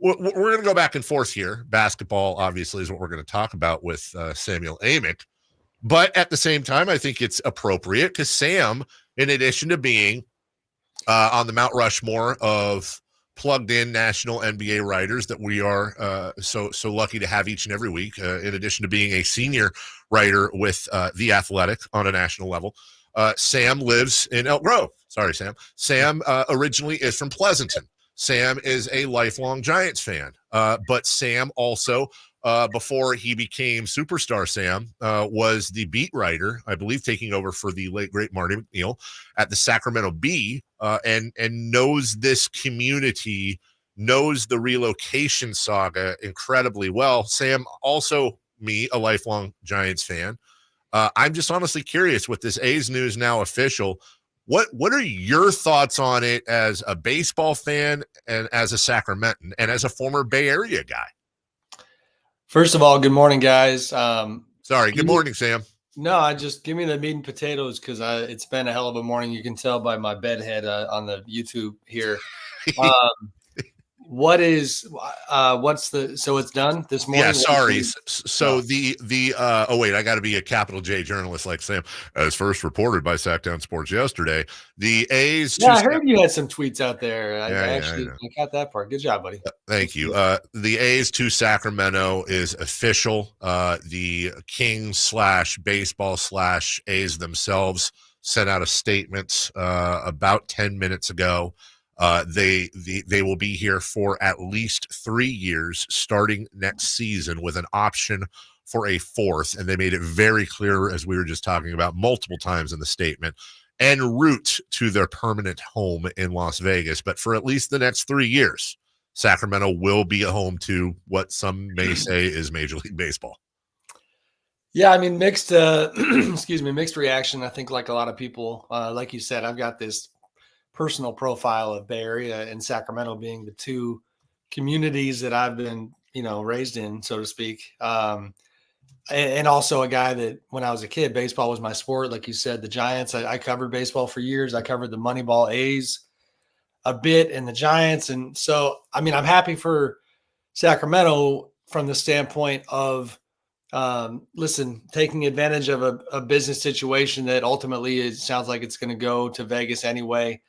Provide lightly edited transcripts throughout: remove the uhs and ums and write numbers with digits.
we're going to go back and forth here. Basketball, obviously, is what we're going to talk about with Samuel Amick. But at the same time, I think it's appropriate because Sam, in addition to being on the Mount Rushmore of plugged-in national NBA writers that we are so lucky to have each and every week, in addition to being a senior writer with The Athletic on a national level, Sam lives in Elk Grove. Sorry, Sam. Sam originally is from Pleasanton. Sam is a lifelong Giants fan, but Sam also, before he became superstar Sam, was the beat writer, I believe, taking over for the late, great Marty McNeil at the Sacramento Bee, and knows this community, knows the relocation saga incredibly well. Sam, also me, a lifelong Giants fan. I'm just honestly curious with this A's news now official. What are your thoughts on it as a baseball fan and as a Sacramentan and as a former Bay Area guy? First of all, good morning, guys. Sorry, good morning, Sam. No, I just give me the meat and potatoes because it's been a hell of a morning. You can tell by my bed head on the YouTube here. So it's done this morning? Yeah, sorry. So oh wait, I got to be a capital J journalist like Sam. As first reported by Sactown Sports yesterday, the A's. Yeah, I heard you had some tweets out there. I got that part. Good job, buddy. Thank you. The A's to Sacramento is official. The Kings / baseball / A's themselves sent out a statement about 10 minutes ago. They will be here for at least 3 years starting next season with an option for a fourth. And they made it very clear, as we were just talking about multiple times in the statement, en route to their permanent home in Las Vegas. But for at least the next 3 years, Sacramento will be a home to what some may say is Major League Baseball. Yeah, I mean, mixed reaction. I think like a lot of people, like you said, I've got this personal profile of Bay Area and Sacramento being the two communities that I've been, raised in, so to speak. And also a guy that when I was a kid, baseball was my sport. Like you said, the Giants, I covered baseball for years. I covered the Moneyball A's a bit and the Giants. And so, I mean, I'm happy for Sacramento from the standpoint of, taking advantage of a business situation that ultimately it sounds like it's going to go to Vegas anyway.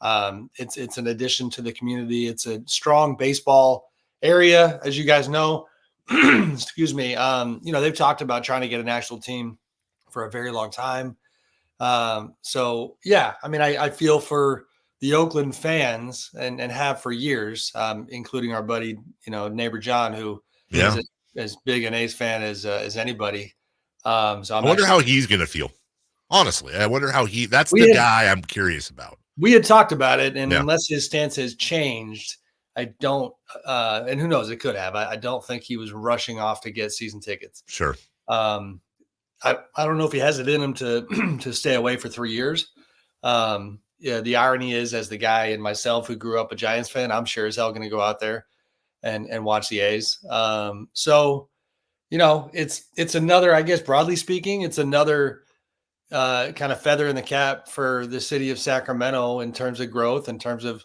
It's an addition to the community. It's a strong baseball area, as you guys know. Excuse me. They've talked about trying to get a national team for a very long time. So yeah, I mean, I feel for the Oakland fans and have for years, including our buddy, neighbor John, who is as big an A's fan as anybody. So I wonder how he's going to feel. Honestly, I wonder how that's the guy I'm curious about. We had talked about it, and unless his stance has changed, I don't, and who knows, it could have. I don't think he was rushing off to get season tickets. Sure. I don't know if he has it in him to stay away for 3 years. The irony is, as the guy and myself who grew up a Giants fan, I'm sure as hell going to go out there and watch the A's. So, it's another, I guess, broadly speaking, it's another kind of feather in the cap for the city of Sacramento in terms of growth, in terms of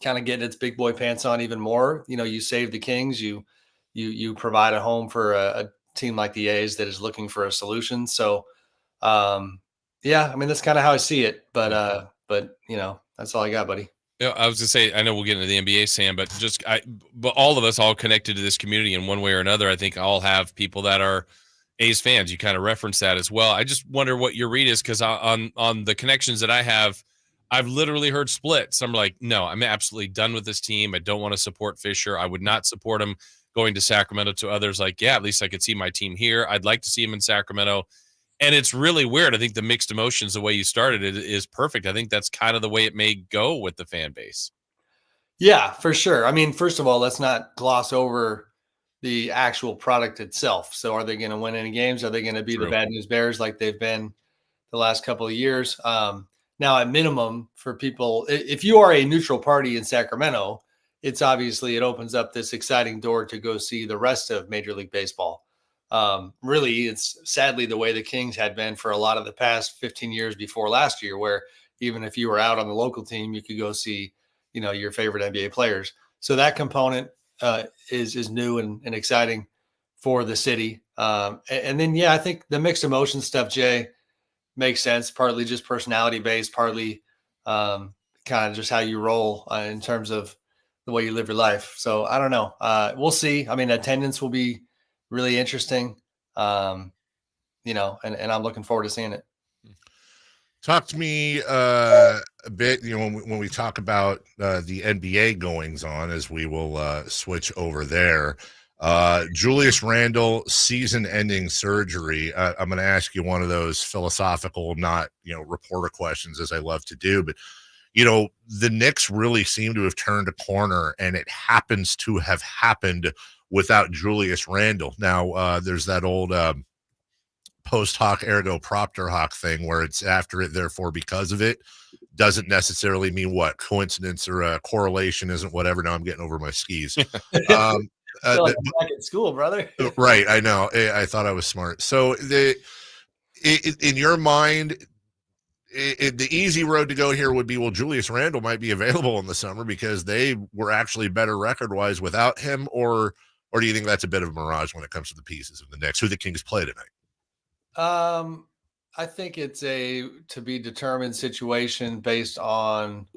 kind of getting its big boy pants on even more. You save the Kings, you provide a home for a team like the A's that is looking for a solution. So, I mean, that's kind of how I see it, but that's all I got, buddy. Yeah, I was gonna say, I know we'll get into the NBA, Sam, but but all of us all connected to this community in one way or another. I think all have people that are A's fans. You kind of reference that as well. I just wonder what your read is, because on the connections that I have, I've literally heard split. Some are like, no, I'm absolutely done with this team. I don't want to support Fisher. I would not support him going to Sacramento. To others, like, yeah, at least I could see my team here. I'd like to see him in Sacramento. And it's really weird. I think the mixed emotions, the way you started it, is perfect. I think that's kind of the way it may go with the fan base. Yeah, for sure. I mean, first of all, let's not gloss over the actual product itself. So are they going to win any games? Are they going to be the Bad News Bears like they've been the last couple of years? Now, at minimum, for people, if you are a neutral party in Sacramento, it opens up this exciting door to go see the rest of Major League Baseball. Really, it's sadly the way the Kings had been for a lot of the past 15 years before last year, where even if you were out on the local team, you could go see, your favorite NBA players. So that component, is new and exciting for the city. And then, I think the mixed emotion stuff, Jay, makes sense. Partly just personality based, partly kind of just how you roll in terms of the way you live your life. So I don't know. We'll see. I mean, attendance will be really interesting. And I'm looking forward to seeing it. Talk to me a bit, when we talk about the NBA goings on, as we will switch over there. Julius Randle season-ending surgery. I'm going to ask you one of those philosophical, not reporter questions, as I love to do, but the Knicks really seem to have turned a corner, and it happens to have happened without Julius Randle. Now, there's that old post hoc ergo propter hoc thing where it's after it, therefore because of it. Doesn't necessarily mean what coincidence or a correlation isn't whatever. Now I'm getting over my skis. Like I'm back at school, brother. Right. I know. I thought I was smart. So in your mind, the easy road to go here would be, well, Julius Randle might be available in the summer because they were actually better record-wise without him, or do you think that's a bit of a mirage when it comes to the pieces of the Knicks, who the Kings play tonight? I think it's a to be determined situation based on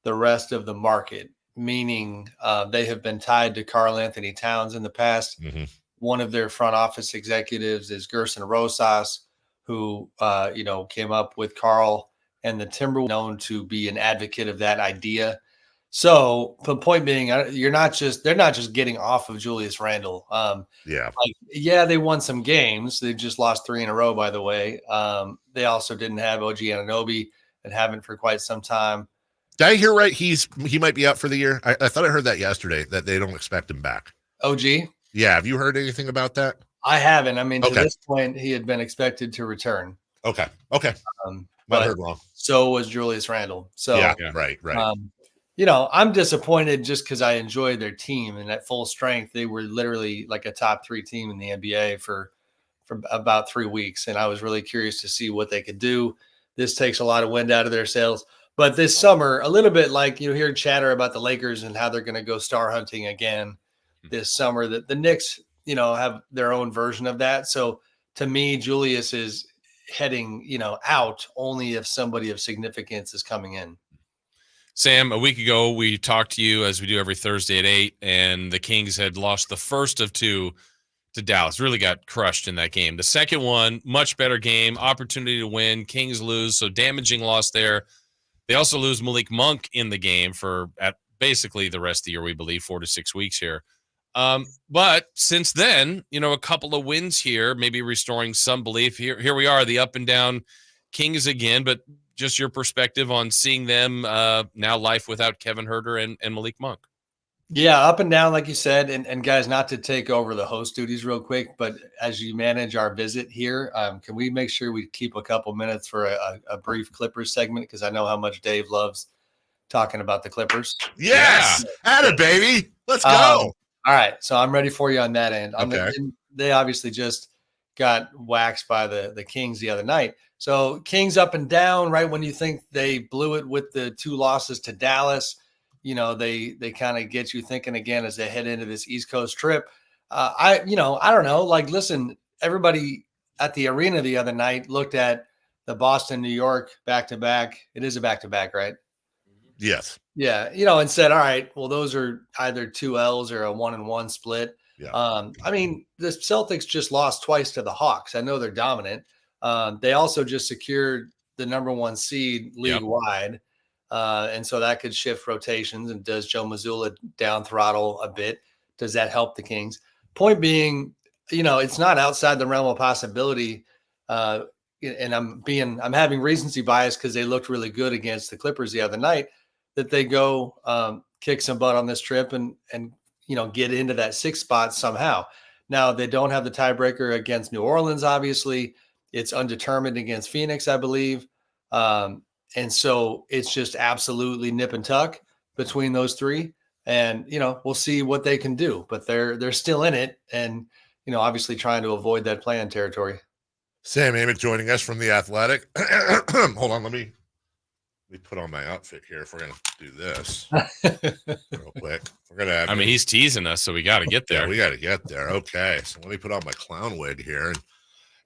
the rest of the market, meaning they have been tied to Karl Anthony Towns in the past. Mm-hmm. One of their front office executives is Gerson Rosas, who came up with Karl and the Timberwolves, known to be an advocate of that idea. So the point being, they're not just getting off of Julius Randle. They won some games. They just lost 3 in a row, by the way. They also didn't have OG Anunoby and haven't for quite some time. Did I hear right? He might be out for the year. I thought I heard that yesterday, that they don't expect him back. OG? Yeah. Have you heard anything about that? I haven't. I mean, to this point, he had been expected to return. Okay. But heard wrong. So was Julius Randle. So yeah. Right. I'm disappointed just because I enjoyed their team, and at full strength, they were literally like a top 3 team in the NBA for about 3 weeks. And I was really curious to see what they could do. This takes a lot of wind out of their sails. But this summer, a little bit like you hear chatter about the Lakers and how they're going to go star hunting again this summer, that the Knicks, have their own version of that. So to me, Julius is heading, out only if somebody of significance is coming in. Sam, a week ago, we talked to you, as we do every Thursday at 8, and the Kings had lost the first of 2 to Dallas. Really got crushed in that game. The second one, much better game, opportunity to win. Kings lose, so damaging loss there. They also lose Malik Monk in the game for at basically the rest of the year, we believe, 4 to 6 weeks here. But since then, a couple of wins here, maybe restoring some belief. Here we are, the up and down Kings again, but just your perspective on seeing them now life without Kevin Huerter and Malik Monk. Yeah, up and down, like you said. And guys, not to take over the host duties real quick, but as you manage our visit here, can we make sure we keep a couple minutes for a brief Clippers segment? Because I know how much Dave loves talking about the Clippers. Yes. Atta baby. Let's go. All right. So I'm ready for you on that end. Okay. They obviously just got waxed by the Kings the other night. So Kings up and down, right when you think they blew it with the 2 losses to Dallas, they kind of get you thinking again as they head into this East Coast trip. I don't know. Like, listen, everybody at the arena the other night looked at the Boston, New York back-to-back. It is a back-to-back, right? Yes. Yeah. And said, all right, well, those are either 2 L's or a 1-1 split. Yeah. I mean, the Celtics just lost twice to the Hawks. I know they're dominant. They also just secured the number 1 seed league-wide. And so that could shift rotations. And does Joe Mazzulla down throttle a bit? Does that help the Kings? Point being, it's not outside the realm of possibility. And I'm having recency bias because they looked really good against the Clippers the other night, that they go kick some butt on this trip and get into that 6th spot somehow. Now, they don't have the tiebreaker against New Orleans, obviously. It's undetermined against Phoenix, I believe. And so it's just absolutely nip and tuck between those 3. And, we'll see what they can do. But they're still in it and, obviously trying to avoid that play-in territory. Sam Amick joining us from The Athletic. Hold on, let me Let me put on my outfit here if we're going to do this real quick. We're going to have. I mean, he's teasing us, so we got to get there. Yeah, we got to get there. Okay. So let me put on my clown wig here. And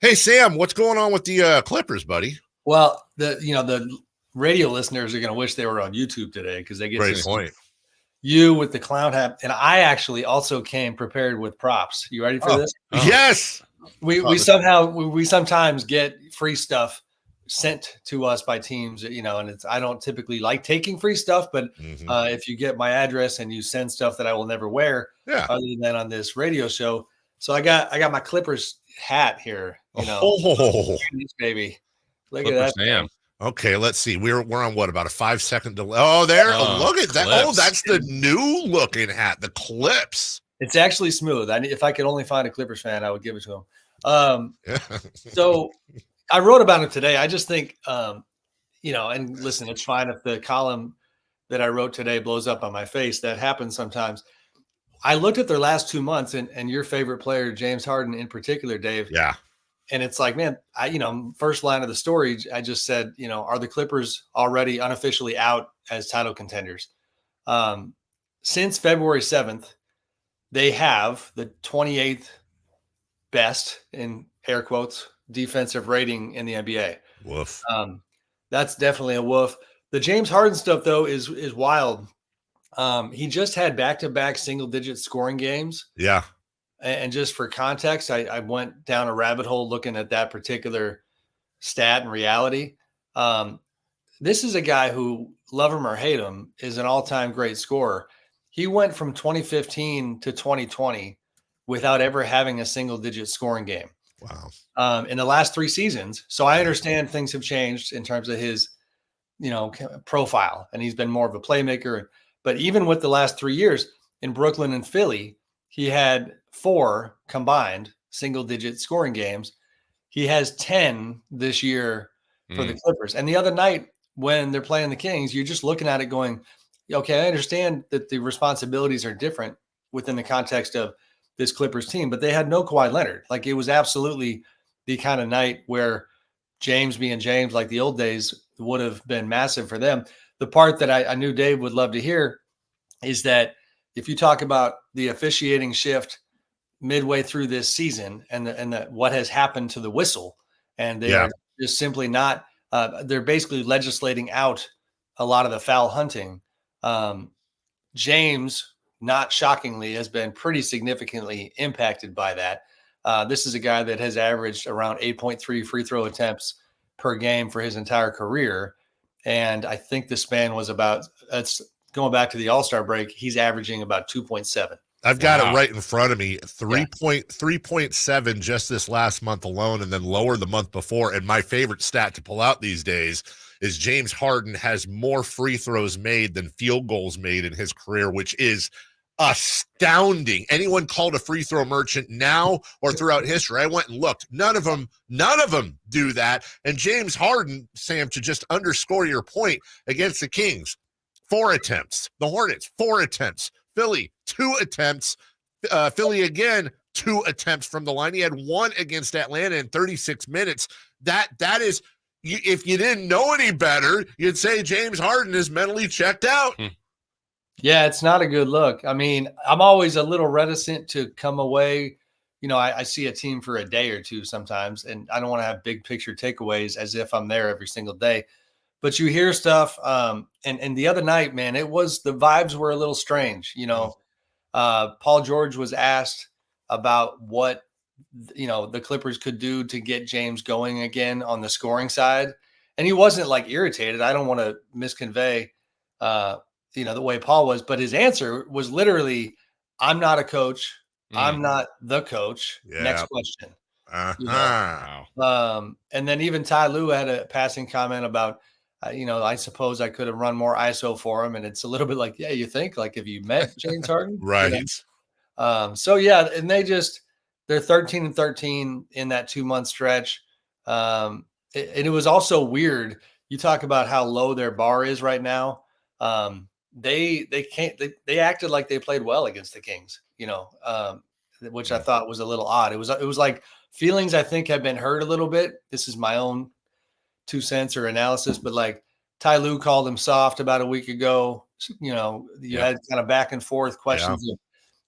hey, Sam, what's going on with the Clippers, buddy? Well, the radio listeners are going to wish they were on YouTube today because they get Great to point. see you with the clown hat. And I actually also came prepared with props. You ready for this? Oh. Yes. We sometimes get free stuff sent to us by teams, and I don't typically like taking free stuff, but if you get my address and you send stuff that I will never wear, other than on this radio show. So I got my Clippers hat here, baby. Look at that. Sam. Okay, let's see. We're on what, about a 5-second delay? Oh, there. Look at that. Clips. Oh, that's the new looking hat, the Clips. It's actually smooth. If I could only find a Clippers fan, I would give it to him. So I wrote about it today. I just think, and listen, it's fine if the column that I wrote today blows up on my face. That happens sometimes. I looked at their last 2 months and your favorite player, James Harden in particular, Dave. Yeah. And it's like, man, first line of the story, I just said, are the Clippers already unofficially out as title contenders? Since February 7th, they have the 28th best, in air quotes, defensive rating in the NBA. Woof. That's definitely a woof. The James Harden stuff, though, is wild. He just had back-to-back single-digit scoring games. Yeah. And just for context, I went down a rabbit hole looking at that particular stat and reality. This is a guy who, love him or hate him, is an all-time great scorer. He went from 2015 to 2020 without ever having a single-digit scoring game. Wow. In the last 3 seasons. So I understand things have changed in terms of his, profile, and he's been more of a playmaker. But even with the last 3 years in Brooklyn and Philly, he had 4 combined single-digit scoring games. He has 10 this year for the Clippers. And the other night when they're playing the Kings, you're just looking at it going, okay, I understand that the responsibilities are different within the context of this Clippers team, but they had no Kawhi Leonard. Like, it was absolutely the kind of night where James being James, like the old days, would have been massive for them. The part that I knew Dave would love to hear is that if you talk about the officiating shift midway through this season and what has happened to the whistle, and they are just simply not, they're basically legislating out a lot of the foul hunting. James, not shockingly, has been pretty significantly impacted by that. This is a guy that has averaged around 8.3 free throw attempts per game for his entire career. And I think the span was that's going back to the All-Star break, he's averaging about 2.7. I've got it right in front of me. 3.7 just this last month alone, and then lower the month before. And my favorite stat to pull out these days is James Harden has more free throws made than field goals made in his career, which is astounding. Anyone called a free throw merchant now or throughout history? I went and looked. None of them do that. And James Harden, Sam, to just underscore your point, against the Kings, 4 attempts. The Hornets, 4 attempts. Philly, 2 attempts. Philly again, 2 attempts from the line. He had 1 against Atlanta in 36 minutes. That is, if you didn't know any better, you'd say James Harden is mentally checked out. Yeah, it's not a good look. I mean, I'm always a little reticent to come away. I see a team for a day or two sometimes, and I don't want to have big picture takeaways as if I'm there every single day. But you hear stuff, and the other night, man, the vibes were a little strange. Paul George was asked about what the Clippers could do to get James going again on the scoring side, and he wasn't like irritated. I don't want to misconvey, the way Paul was, but his answer was literally, "I'm not a coach. I'm not the coach." Yeah. Next question. Wow. And then even Ty Lue had a passing comment about, I suppose I could have run more ISO for him. And it's a little bit like, yeah, you think, like, have you met James Harden? Right. So yeah, and they're 13-13 in that 2-month stretch. And it was also weird. You talk about how low their bar is right now. They acted like they played well against the Kings, which I thought was a little odd. It was like feelings I think have been hurt a little bit. This is my own 2 cents or analysis, but like Ty Lue called him soft about a week ago. You know, you had kind of back and forth questions of,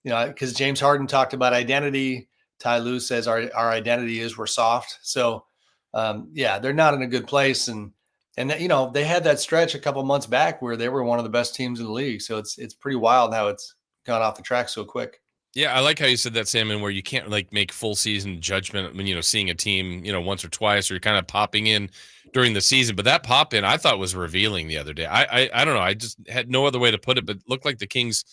you know, because James Harden talked about identity. Ty Lue says our identity is we're soft. So, they're not in a good place. And you know, they had that stretch a couple months back where they were one of the best teams in the league. So it's pretty wild how it's gone off the track so quick. Yeah, I like how you said that, Sam, and where you can't like make full season judgment when, you know, seeing a team, you know, once or twice, or you're kind of popping in during the season. But that pop in I thought was revealing the other day. I don't know. I just had no other way to put it, but it looked like the Kings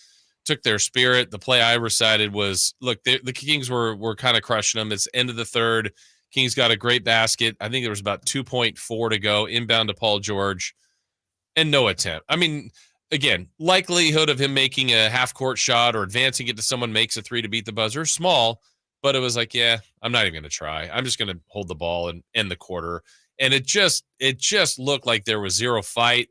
took their spirit. The play I recited was, look, the Kings were kind of crushing them. It's end of the third. Kings got a great basket. I think there was about 2.4 to go, inbound to Paul George, and no attempt. I mean, again, likelihood of him making a half-court shot or advancing it to someone makes a three to beat the buzzer, small, but it was like, yeah, I'm not even going to try. I'm just going to hold the ball and end the quarter. And it just looked like there was zero fight.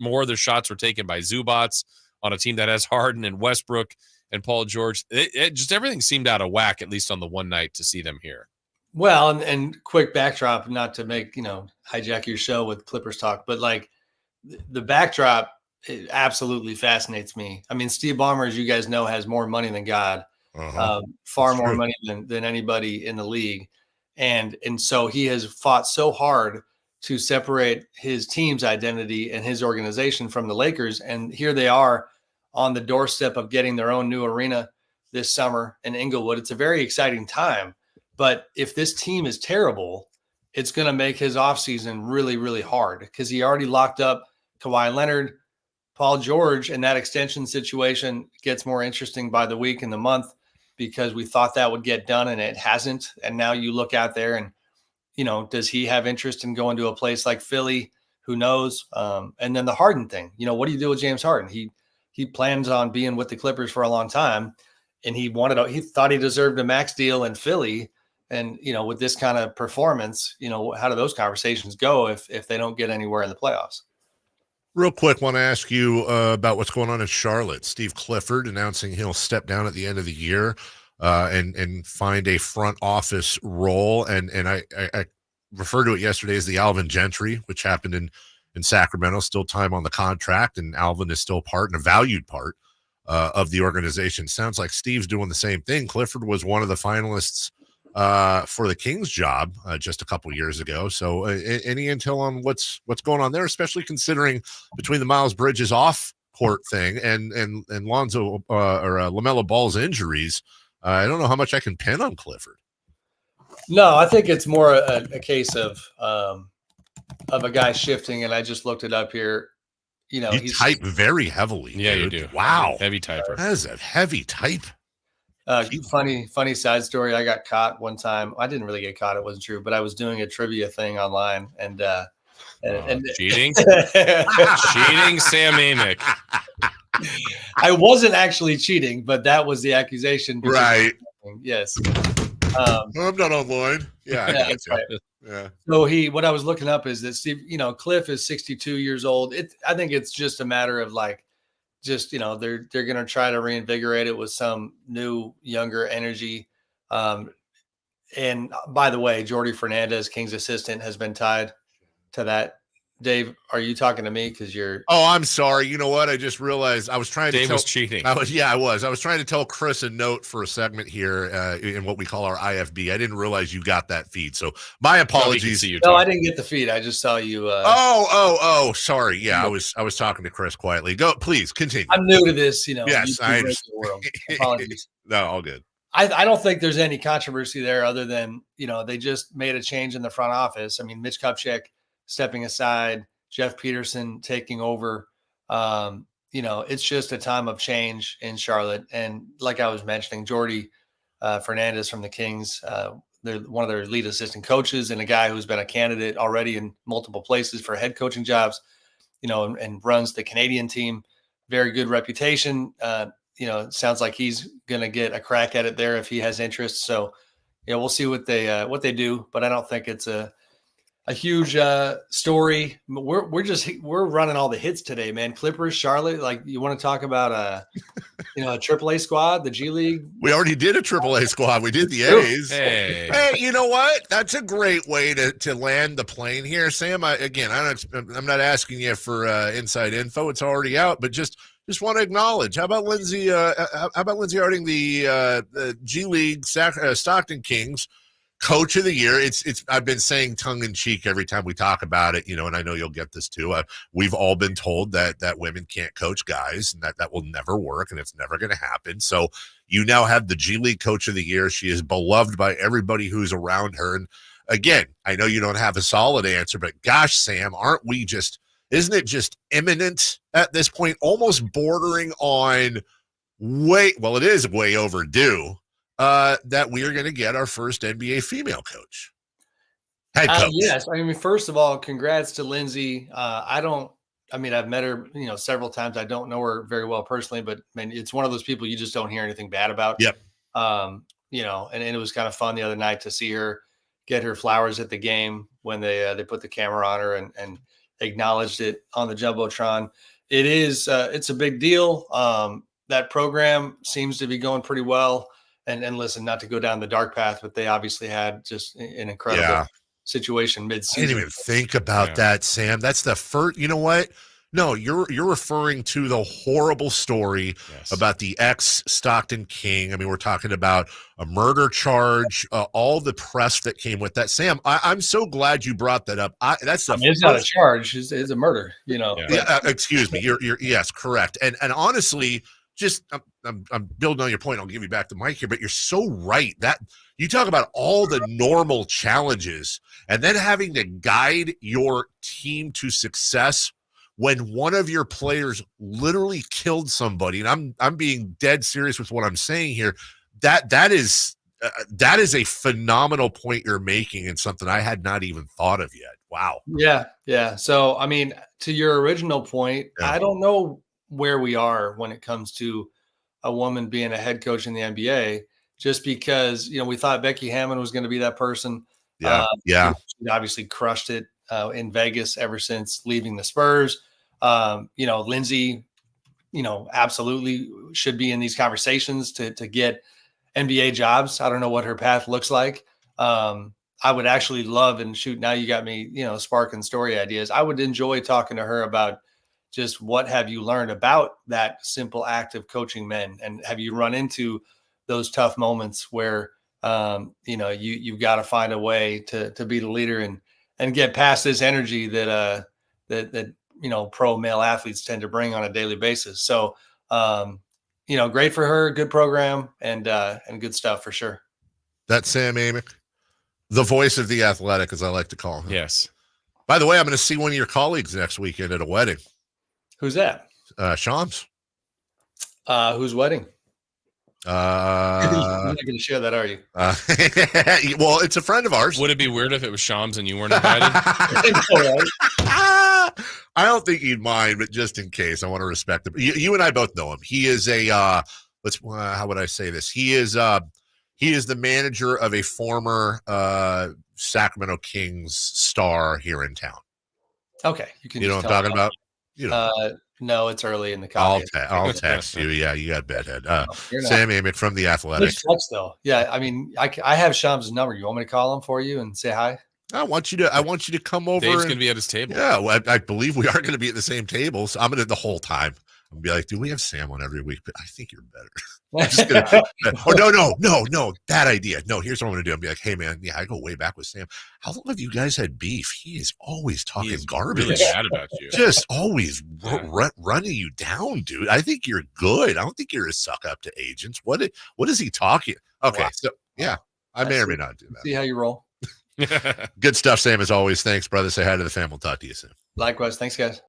More of their shots were taken by Zubats on a team that has Harden and Westbrook and Paul George. It just everything seemed out of whack, at least on the one night to see them here. Well, and quick backdrop, not to make, you know, hijack your show with Clippers talk, but like the backdrop, it absolutely fascinates me. I mean, Steve Ballmer, as you guys know, has more money than God, far more money than anybody in the league. And so he has fought so hard to separate his team's identity and his organization from the Lakers. And here they are on the doorstep of getting their own new arena this summer in Inglewood. It's a very exciting time. But if this team is terrible, it's going to make his offseason really, really hard because he already locked up Kawhi Leonard, Paul George, and that extension situation gets more interesting by the week and the month because we thought that would get done and it hasn't. And now you look out there and, you know, does he have interest in going to a place like Philly? Who knows? And then the Harden thing, you know, what do you do with James Harden? He plans on being with the Clippers for a long time, and he thought he deserved a max deal in Philly. And, you know, with this kind of performance, you know, how do those conversations go if they don't get anywhere in the playoffs? Real quick, want to ask you about what's going on in Charlotte. Steve Clifford announcing he'll step down at the end of the year and find a front office role. And I referred to it yesterday as the Alvin Gentry, which happened in Sacramento. Still time on the contract, and Alvin is still part and a valued part of the organization. Sounds like Steve's doing the same thing. Clifford was one of the finalists for the Kings job just a couple years ago. So any intel on what's going on there, especially considering between the Miles Bridges off court thing and Lonzo or LaMelo Ball's injuries, I don't know how much I can pin on Clifford. No, I think it's more a case of a guy shifting, and I just looked it up here. You know, you type very heavily. Yeah, dude. you do. Wow, heavy typer. That is a heavy type. Funny side story. I got caught one time. I didn't really get caught. It wasn't true, but I was doing a trivia thing online and cheating, cheating, Sam Amick. I wasn't actually cheating, but that was the accusation. Right. Yes. I'm not online. Yeah. That's right. Yeah. So what I was looking up is that Steve, you know, Cliff is 62 years old. I think it's just a matter of like, just, you know, they're going to try to reinvigorate it with some new, younger energy. And by the way, Jordy Fernandez, King's assistant, has been tied to that. Dave, are you talking to me? Because you're. Oh, I'm sorry. You know what? I just realized I was trying Dave to. Was cheating. I was trying to tell Chris a note for a segment here in what we call our IFB. I didn't realize you got that feed, so my apologies. No, I didn't get the feed. I just saw you. Oh, sorry. Yeah, I was talking to Chris quietly. Go, please continue. I'm new to this. You know. Yes, I understand. World. Apologies. No, all good. I don't think there's any controversy there other than, you know, they just made a change in the front office. I mean, Mitch Kupchak stepping aside, Jeff Peterson taking over. You know, it's just a time of change in Charlotte. And like I was mentioning, Jordy Fernandez from the Kings, they're one of their lead assistant coaches and a guy who's been a candidate already in multiple places for head coaching jobs, you know, and runs the Canadian team. Very good reputation. You know, it sounds like he's going to get a crack at it there if he has interest. So, yeah, we'll see what they do, but I don't think it's a a huge story. We're running all the hits today, man. Clippers, Charlotte. Like, you want to talk about a AAA squad, the G League? We already did a AAA squad. We did the True. A's. Hey, you know what? That's a great way to land the plane here, Sam. I'm not asking you for inside info. It's already out, but just want to acknowledge. How about Lindsay? How about Lindsay Harding, the G League Stockton Kings Coach of the Year? It's I've been saying tongue in cheek every time we talk about it, and I know you'll get this too. We've all been told that women can't coach guys, and that will never work, and it's never going to happen. So you now have the G League Coach of the Year. She is beloved by everybody who's around her. And again, I know you don't have a solid answer, but gosh, Sam, isn't it just imminent at this point, almost bordering on it is way overdue, that we are going to get our first NBA female coach. Head coach. Yes. I mean, first of all, congrats to Lindsay. I've met her, several times. I don't know her very well personally, but it's one of those people you just don't hear anything bad about. Yep. And it was kind of fun the other night to see her get her flowers at the game when they put the camera on her and acknowledged it on the Jumbotron. It is, it's a big deal. That program seems to be going pretty well. And listen, not to go down the dark path, but they obviously had just an incredible situation mid-season. I didn't even think about that, Sam. That's the first. You know what? No, you're referring to the horrible story about the ex-Stockton King. I mean, we're talking about a murder charge, all the press that came with that. Sam, I'm so glad you brought that up. It's not a charge; it's a murder. Yeah, excuse me. You're yes, correct. And honestly, just I'm building on your point. I'll give you back the mic here, but you're so right. That you talk about all the normal challenges, and then having to guide your team to success when one of your players literally killed somebody, and I'm being dead serious with what I'm saying here. That is a phenomenal point you're making, and something I had not even thought of yet. Wow. Yeah. So, I mean, to your original point, I don't know where we are when it comes to a woman being a head coach in the NBA, just because, we thought Becky Hammond was going to be that person. She obviously crushed it in Vegas ever since leaving the Spurs. Lindsay, absolutely should be in these conversations to get NBA jobs. I don't know what her path looks like. I would actually love, and shoot, now you got me, sparking story ideas. I would enjoy talking to her about just what have you learned about that simple act of coaching men, and have you run into those tough moments where you've got to find a way to be the leader and get past this energy that pro male athletes tend to bring on a daily basis. So great for her, good program, and good stuff for sure. That's Sam Amick, the voice of the Athletic, as I like to call him. Yes. By the way, I'm going to see one of your colleagues next weekend at a wedding. Who's that? Shams. Whose wedding? You're not going to share that, are you? Well, it's a friend of ours. Would it be weird if it was Shams and you weren't invited? I don't think he'd mind, but just in case, I want to respect him. You and I both know him. He is how would I say this? He is the manager of a former Sacramento Kings star here in town. Okay, you know what I'm talking about? No, it's early in the college. I'll text you. Yeah, you got bedhead. Sam Amick from the Athletic. It sucks though. Yeah, I mean, I have Shams' number. You want me to call him for you and say hi? I want you to come over. Dave's going to be at his table. Yeah, well, I believe we are going to be at the same table. So I'm going to the whole time. I'm going to be like, do we have Sam on every week? But I think you're better. I'm just gonna, no, bad idea. No, here's what I'm going to do. I'm going to be like, hey, man, yeah, I go way back with Sam. How long have you guys had beef? He is always talking garbage. Really bad about you. Just always running you down, dude. I think you're good. I don't think you're a suck up to agents. What is he talking? Okay, so yeah, I may or may not do that. See how you roll. Good stuff, Sam, as always. Thanks, brother. Say hi to the fam. We'll talk to you soon. Likewise. Thanks, guys.